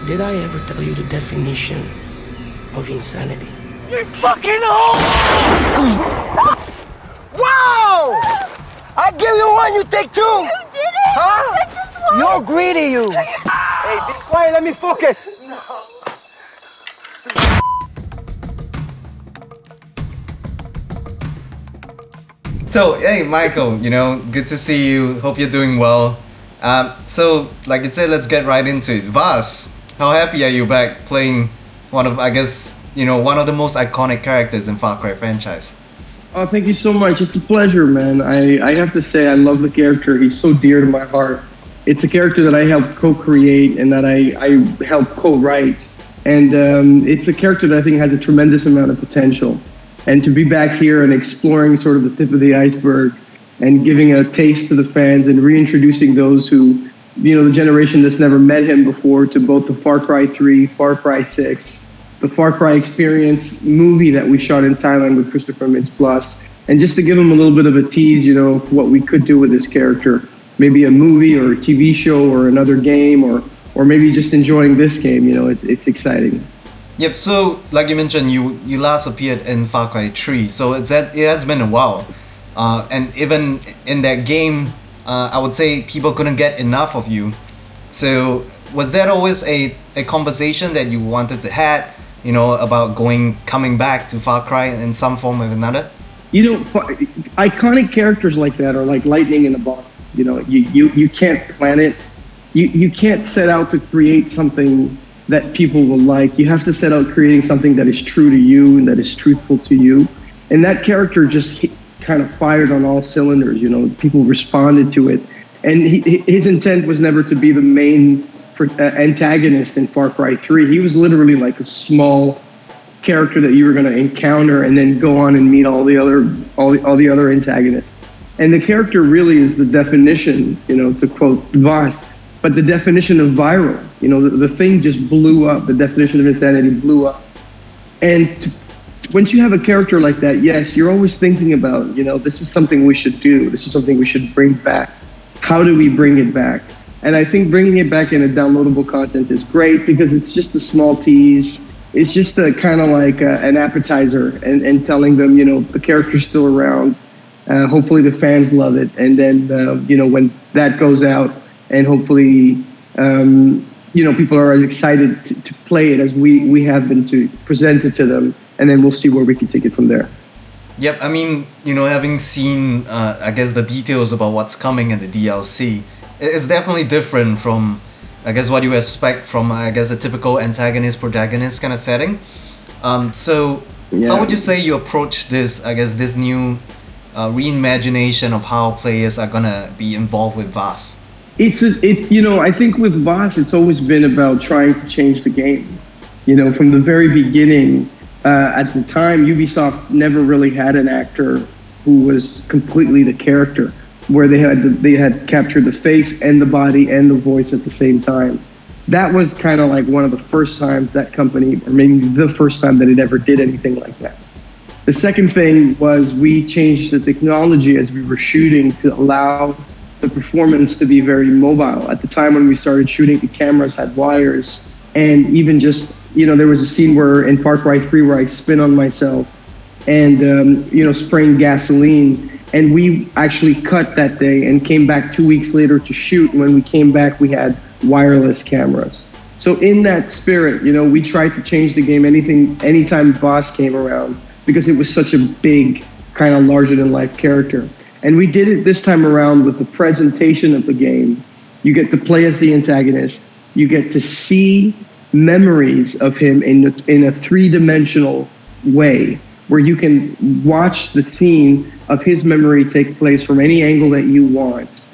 Did I ever tell you the definition of insanity? You fucking hole! Wow! I give you one, you take two! You did it! Huh? I just won! You're greedy, you! Hey, be quiet, let me focus! So, hey, Michael, good to see you. Hope you're doing well. So, like you said, let's get right into it. Vaas, how happy are you back playing one of, one of the most iconic characters in Far Cry franchise? Oh, thank you so much. It's a pleasure, man. I have to say I love the character. He's so dear to my heart. It's a character that I helped co-create and that I helped co-write. And it's a character that I think has a tremendous amount of potential. And to be back here and exploring sort of the tip of the iceberg and giving a taste to the fans and reintroducing those who, the generation that's never met him before to both the Far Cry 3, Far Cry 6, the Far Cry Experience movie that we shot in Thailand with Christopher Mintz-Plasse, and just to give them a little bit of a tease, of what we could do with this character. Maybe a movie or a TV show or another game or maybe just enjoying this game, it's exciting. Yep, so like you mentioned, you last appeared in Far Cry 3, so it has been a while. And even in that game, I would say people couldn't get enough of you. So was that always a conversation that you wanted to have, about coming back to Far Cry in some form or another? Iconic characters like that are like lightning in a bottle. You can't plan it. You can't set out to create something that people will like. You have to set out creating something that is true to you and that is truthful to you. And that character just kind of fired on all cylinders. People responded to it. And his intent was never to be the main antagonist in Far Cry 3. He was literally like a small character that you were going to encounter and then go on and meet all the other antagonists. And the character really is the definition, to quote Vaas, but the definition of viral. The thing just blew up. The definition of insanity blew up. And once you have a character like that, yes, you're always thinking about, this is something we should do. This is something we should bring back. How do we bring it back? And I think bringing it back in a downloadable content is great because it's just a small tease. It's just a kind of like an appetizer and telling them, the character's still around. Hopefully the fans love it. And then, when that goes out and hopefully, people are as excited to play it as we have been to present it to them. And then we'll see where we can take it from there. Yep, I mean, having seen, the details about what's coming in the DLC, it's definitely different from, what you expect from, a typical antagonist-protagonist kind of setting. So, how would you say you approach this, this new reimagination of how players are going to be involved with Vaas? I think with Vaas, it's always been about trying to change the game. From the very beginning, at the time, Ubisoft never really had an actor who was completely the character, where they had captured the face and the body and the voice at the same time. That was kind of like one of the first times that company, or maybe the first time that it ever did anything like that. The second thing was we changed the technology as we were shooting to allow the performance to be very mobile. At the time when we started shooting, the cameras had wires, and even just, there was a scene where in Far Cry 3 where I spin on myself and, spraying gasoline. And we actually cut that day and came back 2 weeks later to shoot. And when we came back, we had wireless cameras. So in that spirit, we tried to change the game anytime Vaas came around, because it was such a big, kind of larger than life character. And we did it this time around with the presentation of the game. You get to play as the antagonist. You get to see memories of him in a three-dimensional way, where you can watch the scene of his memory take place from any angle that you want.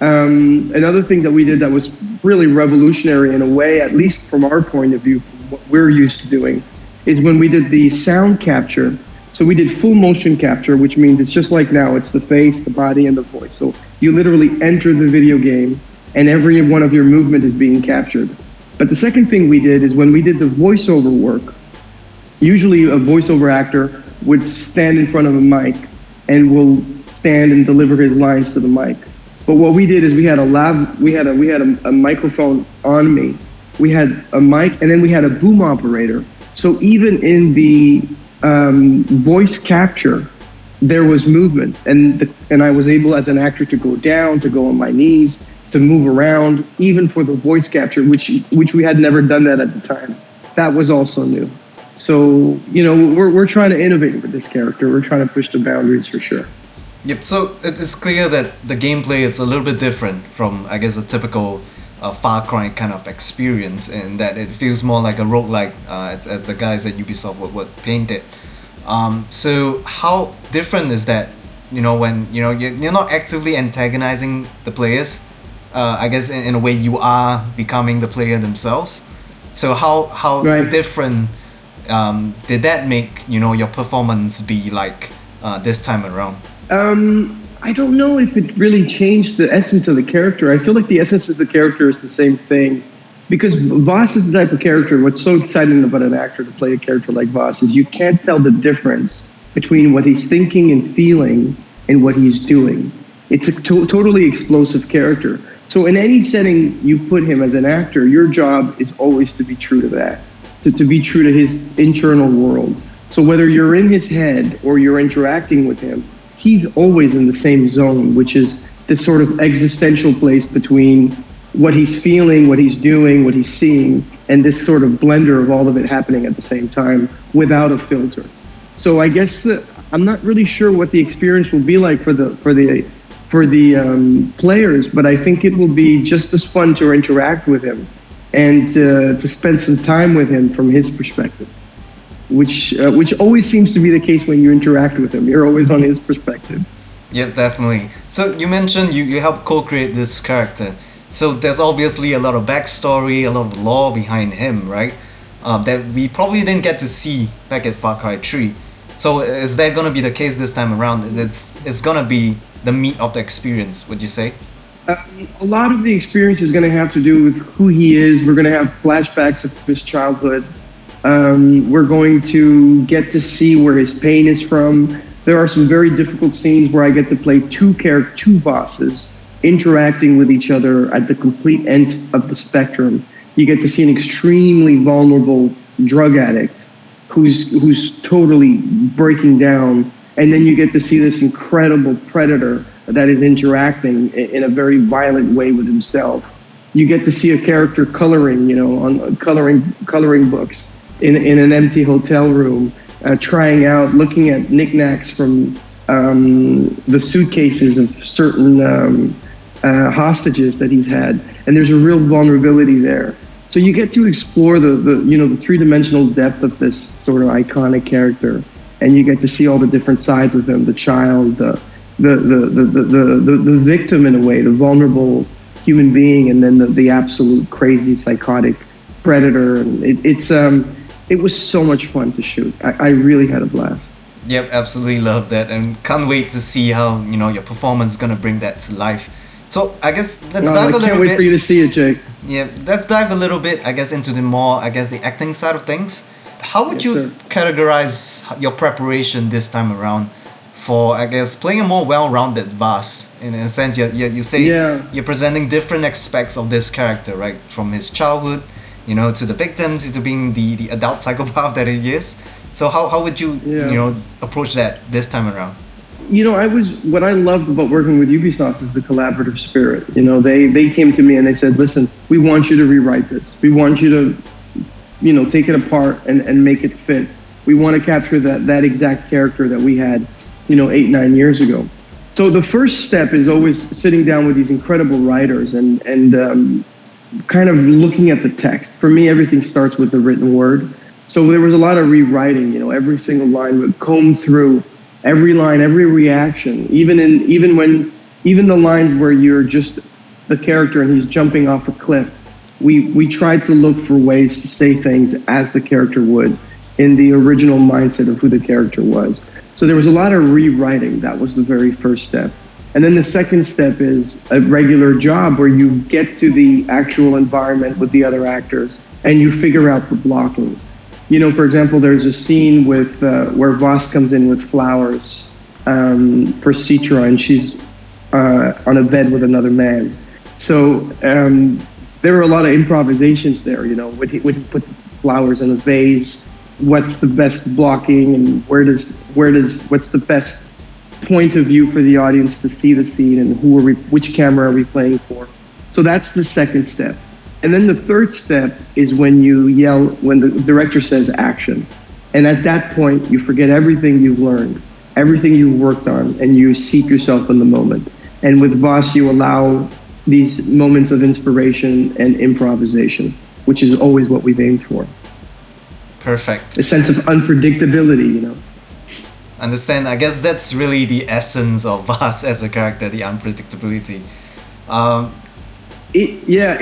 Another thing that we did that was really revolutionary in a way, at least from our point of view, from what we're used to doing, is when we did the sound capture. So we did full motion capture, which means it's just like now, it's the face, the body, and the voice. So you literally enter the video game and every one of your movement is being captured. But the second thing we did is when we did the voiceover work, usually a voiceover actor would stand in front of a mic and will stand and deliver his lines to the mic. But what we did is we had a microphone on me, we had a mic, and then we had a boom operator. So even in the voice capture, there was movement, and I was able as an actor to go down, to go on my knees, to move around, even for the voice capture, which we had never done that at the time. That was also new. So, you know, we're trying to innovate with this character. We're trying to push the boundaries for sure. Yep, so it is clear that the gameplay is a little bit different from, I guess, a typical Far Cry kind of experience, in that it feels more like a roguelike, as the guys at Ubisoft would paint it. So how different is that, you know, when, you know, you're not actively antagonizing the players, I guess in a way you are becoming the player themselves. So how Right. different did that make, you know, your performance be like this time around? I don't know if it really changed the essence of the character. I feel like the essence of the character is the same thing. Because Vaas is the type of character, what's so exciting about an actor to play a character like Vaas is you can't tell the difference between what he's thinking and feeling and what he's doing. It's a totally explosive character. So in any setting you put him as an actor, your job is always to be true to that, to be true to his internal world. So whether you're in his head or you're interacting with him, he's always in the same zone, which is this sort of existential place between what he's feeling, what he's doing, what he's seeing, and this sort of blender of all of it happening at the same time without a filter. So I guess I'm not really sure what the experience will be like for the players, but I think it will be just as fun to interact with him and to spend some time with him from his perspective. Which always seems to be the case when you interact with him. You're always on his perspective. Yep, definitely. So you mentioned you helped co-create this character. So there's obviously a lot of backstory, a lot of lore behind him, right? That we probably didn't get to see back at Far Cry 3. So is that gonna be the case this time around? It's gonna be the meat of the experience, would you say? A lot of the experience is going to have to do with who he is. We're going to have flashbacks of his childhood. We're going to get to see where his pain is from. There are some very difficult scenes where I get to play two bosses interacting with each other at the complete ends of the spectrum. You get to see an extremely vulnerable drug addict who's totally breaking down, and then you get to see this incredible predator that is interacting in a very violent way with himself. You get to see a character coloring, on coloring books in an empty hotel room, trying out, looking at knickknacks from the suitcases of certain hostages that he's had, and there's a real vulnerability there. So you get to explore the three-dimensional depth of this sort of iconic character, and you get to see all the different sides of him: the child, the victim in a way, the vulnerable human being, and then the absolute crazy psychotic predator. And it was so much fun to shoot. I really had a blast. Yep, absolutely love that, and can't wait to see how your performance is gonna bring that to life. So I guess let's dive a little bit. I can't wait for you to see it, Jake. Yeah, let's dive a little bit, I guess, into the acting side of things. How would you categorize your preparation this time around for, I guess, playing a more well-rounded Vaas? In a sense, you say you're presenting different aspects of this character, right? From his childhood, to the victims, to being the adult psychopath that he is. So how would you, approach that this time around? What I loved about working with Ubisoft is the collaborative spirit. They came to me and they said, listen, we want you to rewrite this. We want you to, take it apart and make it fit. We want to capture that exact character that we had, 8-9 years ago. So the first step is always sitting down with these incredible writers and kind of looking at the text. For me, everything starts with the written word. So there was a lot of rewriting, every single line would comb through every line, every reaction, even the lines where you're just the character and he's jumping off a cliff. We tried to look for ways to say things as the character would in the original mindset of who the character was. So there was a lot of rewriting. That was the very first step. And then the second step is a regular job where you get to the actual environment with the other actors and you figure out the blocking. For example, there's a scene with where Vaas comes in with flowers for Citra, and she's on a bed with another man. So there were a lot of improvisations there. You know, would he put the flowers in a vase? What's the best blocking, and what's the best point of view for the audience to see the scene, and which camera are we playing for? So that's the second step. And then the third step is when you yell, when the director says action. And at that point, you forget everything you've learned, everything you've worked on, and you seat yourself in the moment. And with Vaas, you allow these moments of inspiration and improvisation, which is always what we've aimed for. Perfect. A sense of unpredictability, you know. Understand. I guess that's really the essence of Vaas as a character, the unpredictability. I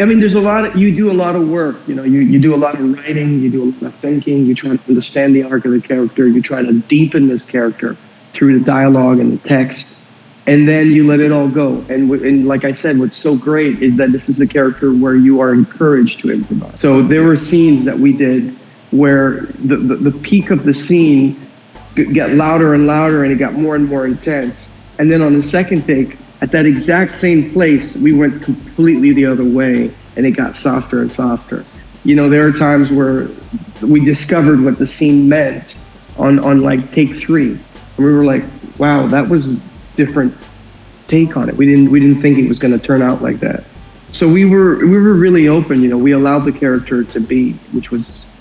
mean, you do a lot of work, you know, you do a lot of writing, you do a lot of thinking, you try to understand the arc of the character, you try to deepen this character through the dialogue and the text, and then you let it all go. And like I said, what's so great is that this is a character where you are encouraged to improvise. So there were scenes that we did where the peak of the scene got louder and louder, and it got more and more intense. And then on the second take, at that exact same place, we went completely the other way, and it got softer and softer. You know, there are times where we discovered what the scene meant on like take 3, and we were like, "Wow, that was a different take on it. We didn't think it was going to turn out like that." So we were really open. You know, we allowed the character to be, which was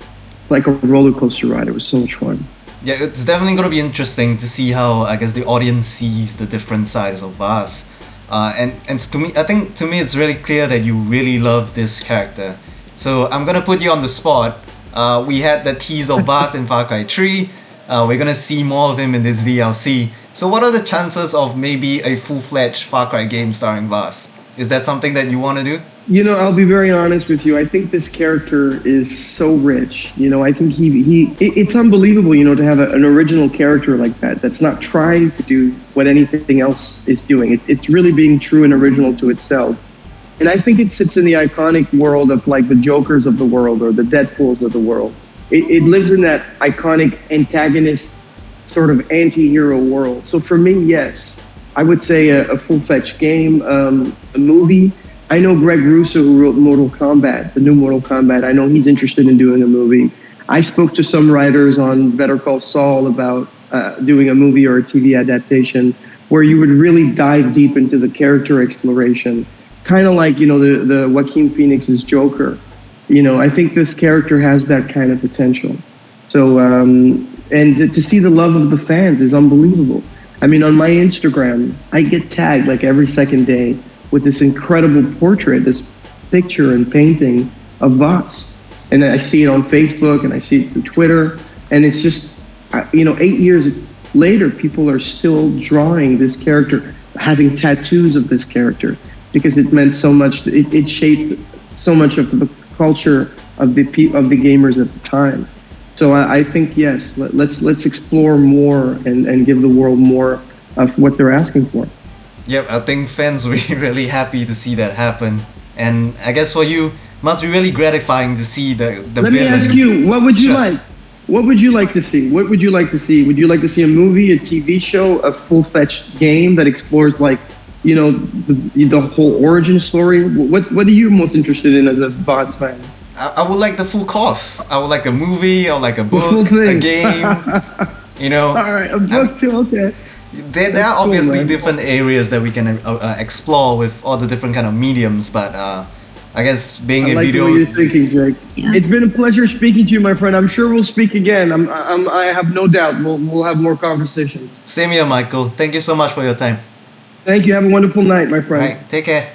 like a roller coaster ride. It was so much fun. Yeah, it's definitely going to be interesting to see how, I guess, the audience sees the different sides of Vaas. And to me, I think to me it's really clear that you really love this character. So I'm going to put you on the spot. We had the tease of Vaas in Far Cry 3. We're going to see more of him in this DLC. So what are the chances of maybe a full-fledged Far Cry game starring Vaas? Is that something that you want to do? You know, I'll be very honest with you. I think this character is so rich. You know, I think it's unbelievable, you know, to have an original character like that, that's not trying to do what anything else is doing. It's really being true and original to itself. And I think it sits in the iconic world of like the Jokers of the world or the Deadpools of the world. It lives in that iconic antagonist sort of anti-hero world. So for me, yes, I would say a full-fledged game, a movie. I know Greg Russo, who wrote Mortal Kombat, the new Mortal Kombat. I know he's interested in doing a movie. I spoke to some writers on Better Call Saul about doing a movie or a TV adaptation where you would really dive deep into the character exploration, kind of like, you know, the Joaquin Phoenix's Joker. You know, I think this character has that kind of potential. So, and to see the love of the fans is unbelievable. I mean, on my Instagram, I get tagged like every second day with this incredible portrait, this picture and painting of Vaas. And I see it on Facebook and I see it through Twitter. And it's just, you know, 8 years later, people are still drawing this character, having tattoos of this character, because it meant so much. It shaped so much of the culture of the gamers at the time. So I think, yes, let's explore more and give the world more of what they're asking for. Yep, I think fans will be really happy to see that happen. And I guess for you, must be really gratifying to see the Let me ask you, what would you like? What would you like to see? What would you like to see? Would you like to see a movie, a TV show, a full-fledged game that explores, like, you know, the whole origin story? What are you most interested in as a Vaas fan? I would like the full course. I would like a movie or like a book, a game. You know. All right, a book too. Okay. There are obviously different areas that we can explore with all the different kind of mediums, but I guess being I a like video. the way you're thinking, Jake. Yeah. It's been a pleasure speaking to you, my friend. I'm sure we'll speak again. I have no doubt we'll have more conversations. Same here, Michael. Thank you so much for your time. Thank you. Have a wonderful night, my friend. Right, take care.